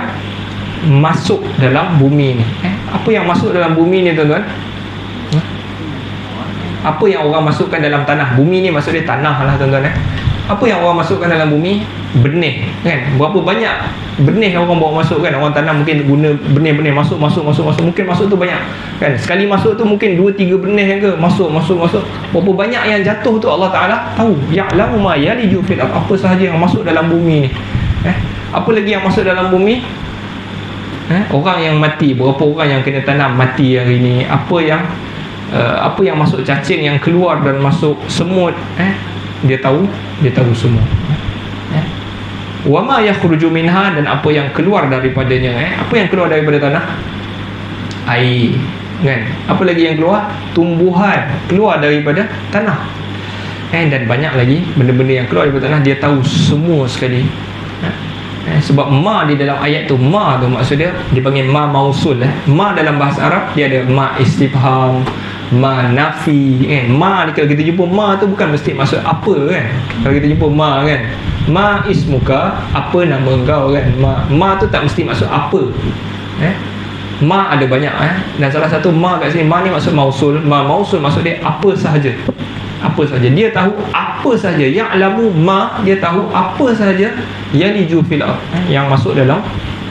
masuk dalam bumi ni. Apa yang masuk dalam bumi ni tuan-tuan? Apa yang orang masukkan dalam tanah? Bumi ni maksud dia tanah lah tuan-tuan. Apa yang orang masukkan dalam bumi? Benih, kan? Berapa banyak benih yang orang bawa masuk, kan? Orang tanam mungkin guna benih-benih masuk. Mungkin masuk tu banyak, kan? Sekali masuk tu mungkin 2-3 benih yang ke masuk. Berapa banyak yang jatuh tu Allah Ta'ala tahu. Ya'lamu ma yaliju fil ardh, apa sahaja yang masuk dalam bumi ni. Apa lagi yang masuk dalam bumi? Orang yang mati, berapa orang yang kena tanam mati hari ni. Apa yang masuk cacing, yang keluar dan masuk semut, dia tahu semua. Wa ma yakhruju minha, dan apa yang keluar daripadanya. Apa yang keluar daripada tanah? Air, kan? Apa lagi yang keluar? Tumbuhan keluar daripada tanah. Dan banyak lagi benda-benda yang keluar daripada tanah, dia tahu semua sekali. Sebab ma di dalam ayat tu, ma tu maksud dia dipanggil ma mausul. Ma dalam bahasa Arab dia ada ma istifham, ma nafi, kan? Ma ni kalau kita jumpa ma tu bukan mesti maksud apa, kan? Kalau kita jumpa ma, kan, ma ismuka, apa nama engkau, kan? Ma tu tak mesti maksud apa. Ma ada banyak, dan salah satu ma kat sini, ma ni maksud mausul. Ma mausul maksud dia apa sahaja. Apa sahaja, dia tahu apa sahaja. Ya'lamu ma, dia tahu apa sahaja yaliju fil ardh, yang masuk dalam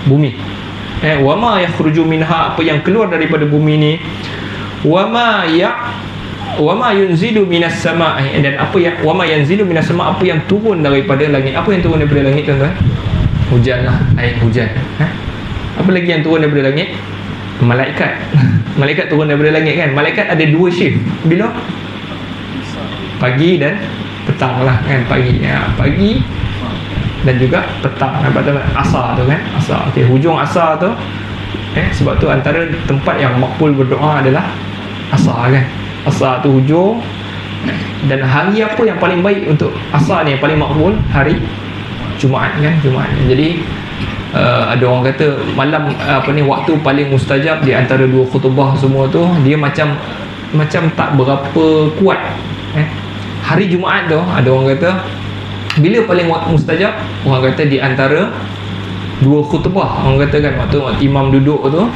bumi. Wa ma yakhruju minha, apa yang keluar daripada bumi ni. Wa ma yunzilu minas sama', dan apa yang wa ma yanzilu minas sama', apa yang turun daripada langit. Apa yang turun daripada langit, tuan-tuan? Hujan lah, air hujan. Apa lagi yang turun daripada langit? Malaikat. Malaikat turun daripada langit, kan? Malaikat ada 2 shift. Bila? Pagi dan petang lah, kan? Pagi dan juga petang, asar tu, kan? Asar. Okey, hujung asar tu, sebab tu antara tempat yang makbul berdoa adalah asar, kan? Asar tu hujung. Dan hari apa yang paling baik untuk asar ni, yang paling makbul? Hari Jumaat, kan? Jumaat. Jadi ada orang kata malam waktu paling mustajab di antara 2 khutbah semua tu, dia macam tak berapa kuat. Hari Jumaat tu ada orang kata bila paling mustajab, orang kata di antara 2 khutbah. Orang kata, kan, waktu imam duduk tu,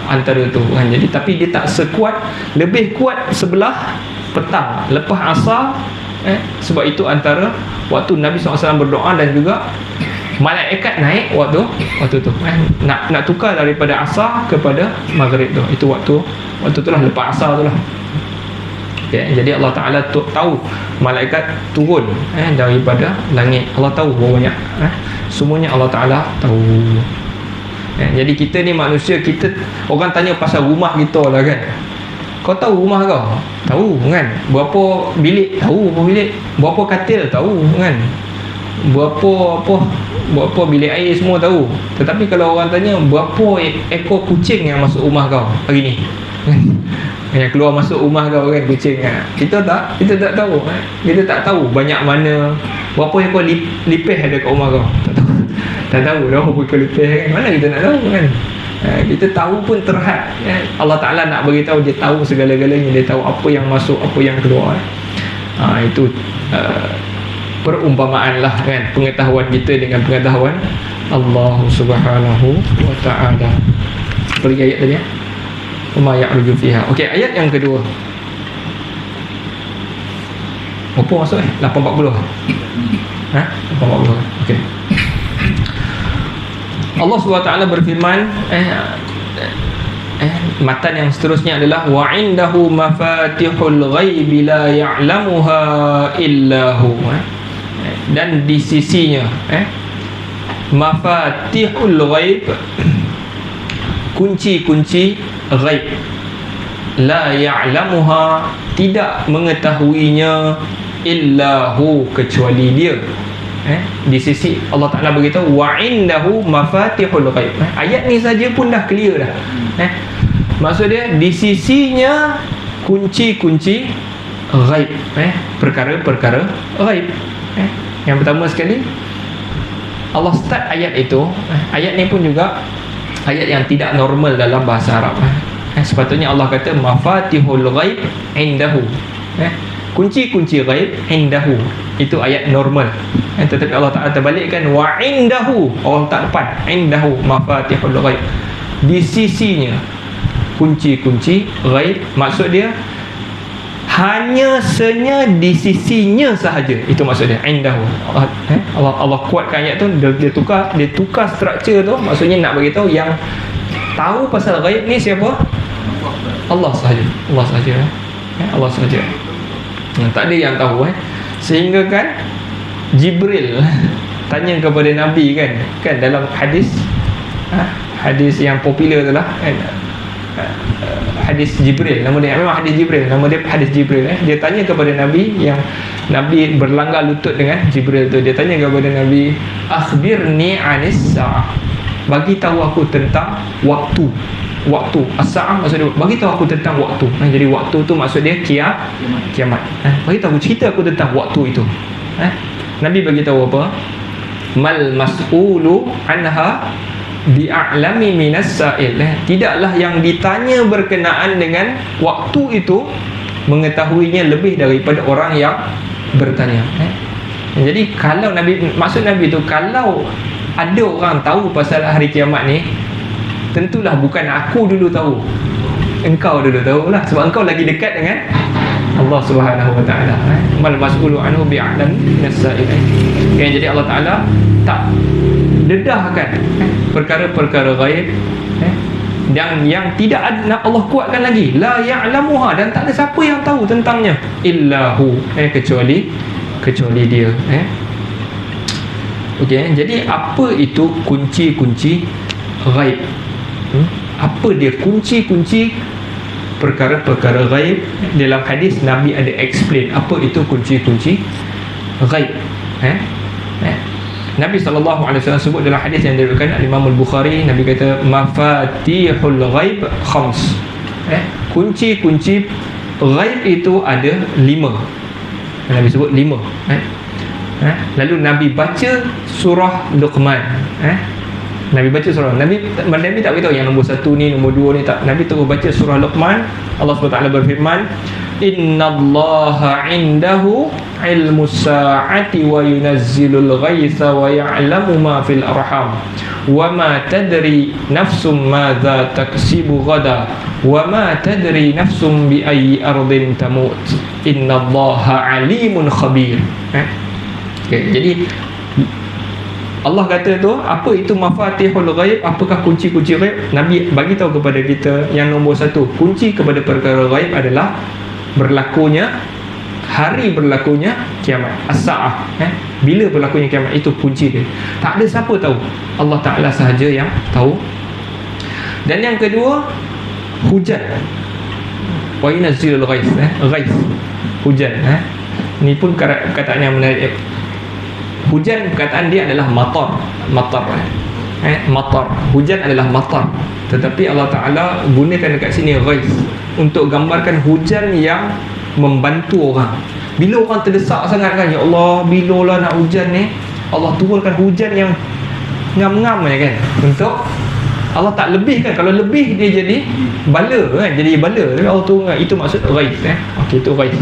antara tu, kan. Jadi tapi dia tak sekuat, lebih kuat sebelah petang lepas asar. Sebab itu antara waktu Nabi SAW berdoa, dan juga malaikat naik waktu tu, nak tukar daripada asar kepada maghrib tu. Itu waktu tu lah, lepas asar tu lah. Jadi Allah Ta'ala tahu malaikat turun daripada langit. Allah tahu berapa banyak. Semuanya Allah Ta'ala tahu. Jadi kita ni manusia, orang tanya pasal rumah kita lah, kan? Kau tahu rumah kau? Tahu, kan? Berapa bilik? Tahu berapa bilik. Berapa katil? Tahu, kan? Berapa bilik air? Semua tahu. Tetapi kalau orang tanya berapa ekor kucing yang masuk rumah kau hari ni, yang keluar masuk rumah kau, kan, kucing, kita tak tahu. Kita tak tahu banyak mana, berapa ekor lipih ada kat rumah kau. Tak tahu dah berapa ekor lipih, kan? Mana kita nak tahu, kan? Kita tahu pun terhad. Allah Ta'ala nak beritahu, dia tahu segala-galanya. Dia tahu apa yang masuk, apa yang keluar. Itu perumpamaan lah, kan, pengetahuan kita dengan pengetahuan Allah Subhanahu wa Ta'ala. Pergi ayat tadi, Uma ya'ruju fiha. Okey, ayat yang kedua. Apa masuk 840? 840. Okey. Allah SWT berfirman, matan yang seterusnya adalah wa indahu mafatihul ghaibi la ya'lamuha illahu. Dan di sisinya mafatihul ghaib, kunci-kunci ghaib, la ya'lamuha, tidak mengetahuinya, illahu, kecuali dia. Di sisi Allah Ta'ala beritahu wa indahu mafatihul ghaib. Ayat ni saja pun dah clear dah. Maksud dia di sisinya kunci-kunci ghaib, perkara-perkara ghaib. Yang pertama sekali Allah start ayat itu. Ayat ni pun juga ayat yang tidak normal dalam bahasa Arab. Sepatutnya Allah kata mafatihul ghaib indahu, kunci-kunci ghaib indahu, Itu ayat normal. Tetapi Allah Ta'ala terbalikkan, wa indahu, orang tak depan, indahu mafatihul ghaib, di sisinya kunci-kunci ghaib. Maksud dia hanya di sisinya sahaja. Itu maksud dia indahu. Allah kuatkan ayat tu, dia tukar struktur tu. Maksudnya nak bagi tahu yang tahu pasal ghaib ni siapa? Allah sahaja. Allah sahaja. Allah sahaja. Tak ada yang tahu. Sehingga kan Jibril tanya kepada Nabi kan dalam hadis yang popular tu lah kan, hadis Jibril, nama dia memang hadis Jibril, nama dia hadis Jibril. Dia tanya kepada Nabi, yang Nabi berlanggar lutut dengan Jibril tu. Dia tanya kepada Nabi, akhbirni anis sa'ah, bagi tahu aku tentang waktu. As-sa'ah maksud dia bagi tahu aku tentang waktu. Jadi waktu tu maksud dia kiamat. Bagi tahu, cerita aku tentang waktu itu. Nabi bagi tahu apa? Mal mas'ulu anha bi'a'lami minas sa'il. Tidaklah yang ditanya berkenaan dengan waktu itu mengetahuinya lebih daripada orang yang bertanya. Jadi kalau maksud Nabi tu, kalau ada orang tahu pasal hari kiamat ni, tentulah bukan aku dulu tahu, engkau dulu tahu lah, sebab engkau lagi dekat dengan Allah Subhanahu wa taala. Mal mas'ulu anhu bi'a'lam minas sa'il. Jadi Allah Taala tak dedahkan perkara-perkara ghaib yang tidak ada, Allah kuatkan lagi, la ya'lamuha, dan tak ada siapa yang tahu tentangnya illahu, kecuali dia. Okey, jadi apa itu kunci-kunci ghaib? Apa dia kunci-kunci perkara-perkara ghaib? Dalam hadis Nabi ada explain apa itu kunci-kunci ghaib. Nabi SAW sebut dalam hadis yang diriwayatkan Imam Al-Bukhari, Nabi kata mafatihul ghaib khams. Kunci-kunci ghaib itu ada 5. Nabi sebut 5. Lalu Nabi baca surah Luqman. Nabi baca surah, Nabi tak beritahu yang nombor 1 ni, nombor 2 ni, tak. Nabi terus baca surah Luqman. Allah SWT berfirman, innallaha indahu ilmus sa'ati wa yunazzilul ghaitha wa ya'lamu ma fil arham wa ma tadri nafsum madza taksibu ghada wa ma tadri nafsum bi ayyi ardin tamut innallaha alimun khabir. Jadi Allah kata tu, apa itu mafatihul ghaib, apakah kunci-kunci ghaib? Nabi bagi tahu kepada kita yang nombor 1, kunci kepada perkara ghaib adalah hari berlakunya kiamat, as-sa'ah. Bila berlakunya kiamat, itu kunci dia. Tak ada siapa tahu, Allah Ta'ala sahaja yang tahu. Dan yang kedua, hujan. Wa yunazzilul ghaith, hujan. Ni pun perkataan yang menarik. Hujan, perkataan dia adalah matar. Hujan adalah matar. Tetapi Allah Ta'ala gunakan dekat sini ghaith untuk gambarkan hujan yang membantu orang. Bila orang terdesak sangat kan, ya Allah, bilalah nak hujan ni, Allah turunkan hujan yang ngam-ngam kan, untuk Allah tak lebihkan. Kalau lebih dia jadi bala kan, jadi bala. Allah turunkan, itu maksud ghaith. Okey, itu ghaith.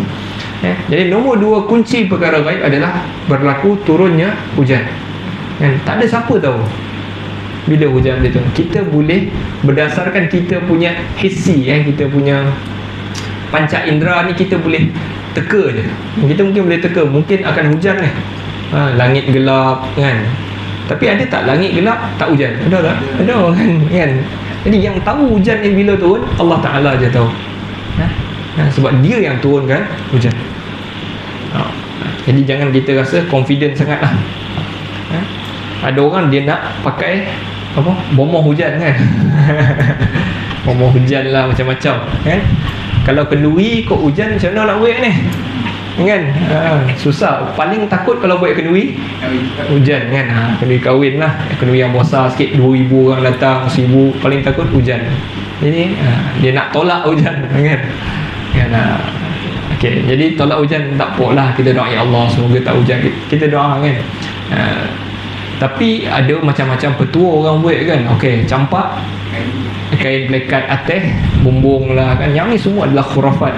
Jadi nombor 2 kunci perkara ghaib adalah berlaku turunnya hujan. Tak ada siapa tahu bila hujan itu. Kita boleh berdasarkan kita punya hissi, kita punya panca indera ni, kita boleh teka je. Kita mungkin boleh teka, mungkin akan hujan ni. Langit gelap kan. Tapi ada tak langit gelap tak hujan? Ada tak? Ada kan. Jadi yang tahu hujan ni bila turun, Allah Ta'ala je tahu. Sebab dia yang turunkan hujan. Jadi jangan kita rasa confident sangat lah. Ada orang dia nak pakai bomoh hujan kan. Bomoh hujan lah, macam-macam kan. Kalau kenduri kok hujan, macam mana nak buat ni kan? Susah. Paling takut kalau buat kenduri hujan kan. Kenduri kahwin lah, kenduri yang besar sikit, 2,000 orang datang, 1,000, paling takut hujan. Jadi dia nak tolak hujan kan. Okey, jadi tolak hujan tak apalah, kita doa, ya Allah semoga tak hujan, kita doa kan. Tapi ada macam-macam petua orang buat kan. Okey, campak kain plekat atas, bumbung lah kan. Yang ni semua adalah khurafat.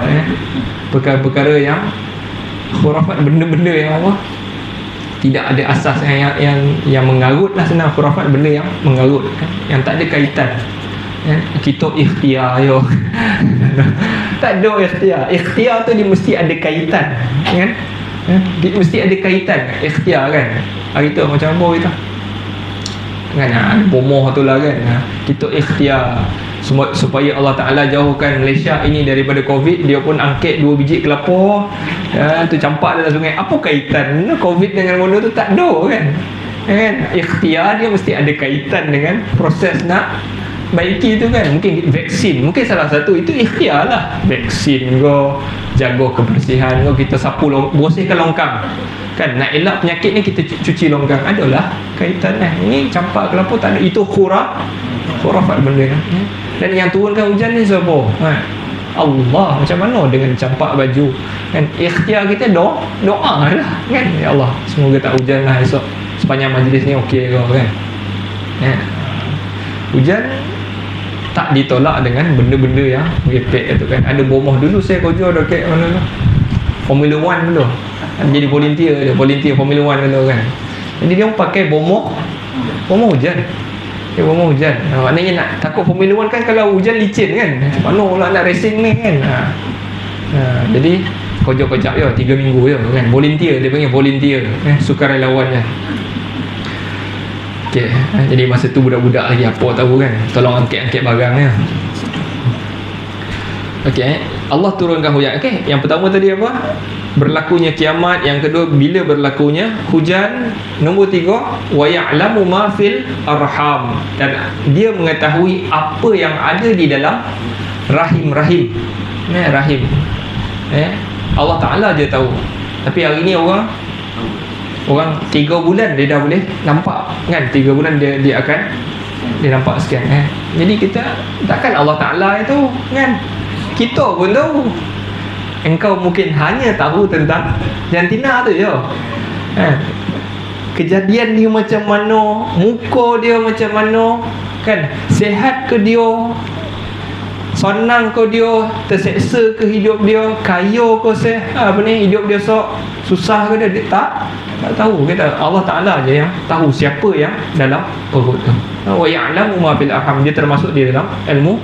Perkara-perkara yang khurafat benda-benda yang apa, tidak ada asas yang mengarut lah, senang. Khurafat benda yang mengarut, yang tak ada kaitan. Kita ikhtiar yo. Tak ada ikhtiar. Ikhtiar tu dia mesti ada kaitan, kan? Dia mesti ada kaitan ikhtiar, kan? Hari tu macam apa kita? Kan ada bomoh tu lah, kan? Kita ikhtiar supaya Allah Ta'ala jauhkan Malaysia ini daripada Covid. Dia pun angkat 2 biji kelapa, tu campak dalam sungai. Apa kaitan Covid dengan benda tu? Tak ada, kan? Ikhtiar dia mesti ada kaitan dengan proses nak baiki tu, kan? Mungkin vaksin, mungkin salah satu itu ikhtiar lah. Vaksin ko, jaga kebersihan ko, kita sapu bersihkan longkang, kan? Nak elak penyakit ni kita cuci longkang, adalah kaitan lah. Ini campak kelapa tak ada, itu khurafat benda. Dan yang turunkan hujan ni siapa? Allah. Macam mana dengan campak baju, kan? Ikhtiar kita doa lah, kan? Ya Allah, semoga tak hujan lah esok, sepanjang majlis ni okey kau, kan? Hujan tak ditolak dengan benda-benda yang merepek tu, kan? Ada bomoh dulu saya kerja dekat mana tu, Formula 1 dulu, jadi volunteer Formula 1 dulu, kan? Jadi dia pakai bomoh hujan. Bomoh hujan. Maknanya nak takut Formula 1 kan, kalau hujan licin, kan? Mana pula nak racing ni, kan? Jadi kerja kejap 3 minggu je, kan? Volunteer, dia panggil volunteer, sukarelawan, kan? Okay. Jadi masa tu budak-budak lagi apa tahu, kan? Tolong angkat-angkat barangnya. Okey, Allah turunkan hujan. Okey, yang pertama tadi apa? Berlakunya kiamat. Yang kedua, bila berlakunya hujan. Nombor 3, wa ya'lamu ma fil arham, dan dia mengetahui apa yang ada di dalam rahim. Allah Ta'ala je tahu. Tapi hari ni orang 3 bulan dia dah boleh nampak, kan? 3 bulan dia akan nampak sekian, Jadi kita takkan Allah Ta'ala itu, kan? Kita pun tahu. Engkau mungkin hanya tahu tentang jantina tu je, kejadian dia macam mana, muka dia macam mana, kan? Sihat ke dia, senang ke dia, terseksa ke hidup dia, kaya ke hidup dia susah ke dia tak tahu. Kita Allah Ta'ala je yang tahu siapa yang dalam perut tu. Wa ya'lamu ma fil arham, dia termasuk di dalam ilmu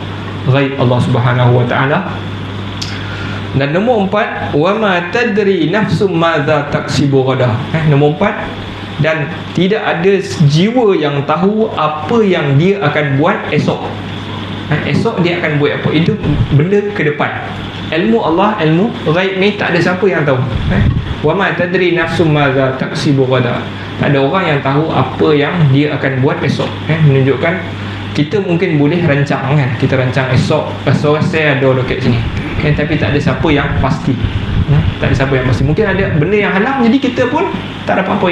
ghaib Allah Subhanahu wa Ta'ala. Dan nombor 4, wa ma tadri nafsum madza taksibu ghadah. Nombor 4, dan tidak ada jiwa yang tahu apa yang dia akan buat esok. Esok dia akan buat apa, itu benda ke depan. Ilmu Allah, ilmu ghaib ni tak ada siapa yang tahu. Wa ma tadri nafsum madza taksibu ghadah. Tak ada orang yang tahu apa yang dia akan buat esok. Menunjukkan kita mungkin boleh rancang, kan? Kita rancang esok saya ada dekat sini, kan? Tapi tak ada siapa yang pasti. Tak ada siapa yang pasti. Mungkin ada benda yang halang, jadi kita pun tak ada apa-apa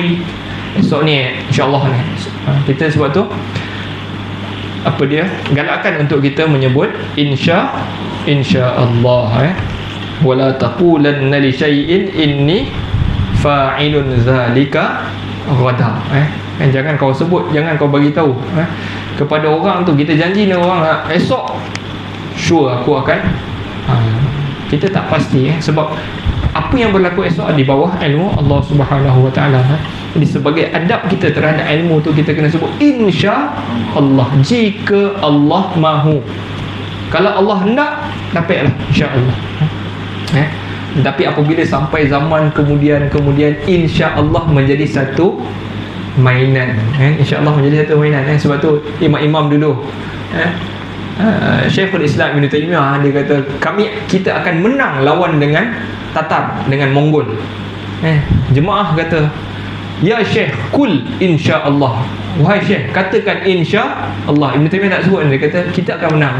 esok ni, insya-Allah ni. Kita sebab tu apa dia galakkan untuk kita menyebut insya-Allah, wala taqulanna li syai'in inni fa'ilun zalika ghadan. Jangan kau sebut, jangan kau bagi tahu kepada orang tu. Kita janji dengan orang esok sure aku akan, kita tak pasti, sebab apa yang berlaku esok di bawah ilmu Allah Subhanahu wa Ta'ala. Jadi sebagai adab kita terhadap ilmu tu, kita kena sebut insya-Allah, jika Allah mahu. Kalau Allah hendak, dapatlah insya-Allah. Tapi apabila sampai zaman kemudian insya-Allah menjadi satu mainan, insya-Allah menjadi satu mainan. Sebab tu imam-imam dulu, Syekhul Islam Ibn Taymiyah, dia kata kita akan menang lawan dengan Tatar, dengan Mongol. Jemaah kata, ya Syekh, kul insya-Allah. Wahai Syekh, katakan insya-Allah. Ibn Taymiyah tak sebut, dia kata kita akan menang,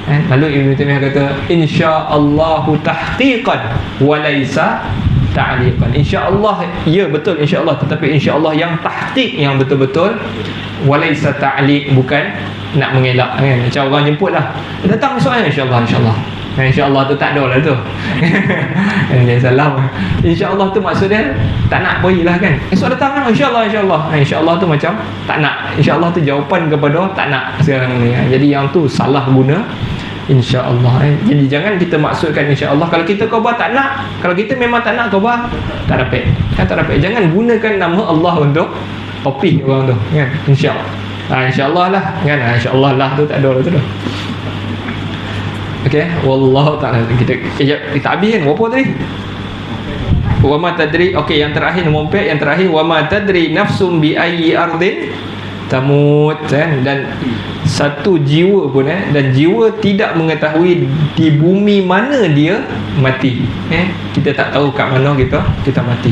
Lalu Ibn Taymiyah kata, insya-Allahu tahqiqan wa laisa ta'liqan. Insya-Allah, ya betul insya-Allah, tetapi insya-Allah yang tahqiq, yang betul-betul, wa laisa ta'liq, bukan nak mengelak, kan? Macam orang jemput lah, datang esok, insya-Allah, insya-Allah. InsyaAllah tu tak ada lah tu. Jangan salah. InsyaAllah tu maksudnya tak nak berilah, kan? Esok datang kan, insyaAllah, insyaAllah. InsyaAllah tu macam tak nak. InsyaAllah tu jawapan kepada tak nak sekarang ni. Jadi yang tu salah guna insya-Allah. Jadi jangan kita maksudkan insya-Allah. Kalau kita khabar tak nak, kalau kita memang tak nak khabar, tak dapat. Kan tak dapat. Jangan gunakan nama Allah untuk topik orang tu, kan? Insya-Allah lah, kan? Insya-Allah lah tu tak ada tu dah. Okey, wallahu taala. Kita habis kan berapa tadi? Wa ma tadri. Okey, yang terakhir nombor 4, yang terakhir wa ma tadri nafsum bi ayyi ardin tamut, kan? Dan satu jiwa pun dan jiwa tidak mengetahui di bumi mana dia mati. Kita tak tahu kat mana kita mati,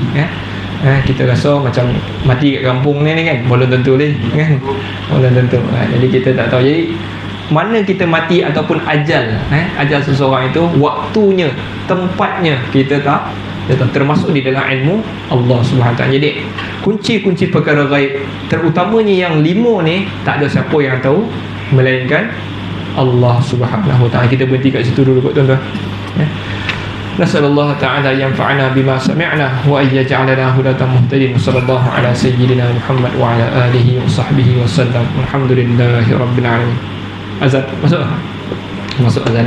kita rasa macam mati kat kampung ni kan, belum tentu ni, kan? Belum tentu. Jadi kita tak tahu. Jadi mana kita mati ataupun ajal, ajal seseorang itu, waktunya, tempatnya kita tak termasuk di dalam ilmu Allah Subhanahu Taala. Jadi kunci-kunci perkara gaib, terutamanya yang 5 ni, tak ada siapa yang tahu melainkan Allah Subhanahu Taala. Kita berhenti kat situ dulu tuan-tuan. Nasallallahu ta'ala yanfa'ana bima sami'na wa yaj'alana hudatan muhtadin. Sallallahu ala sayyidina Muhammad wa ala alihi wa sahbihi wa sallam. Alhamdulillahi rabbil alamin. Azan masuk azan.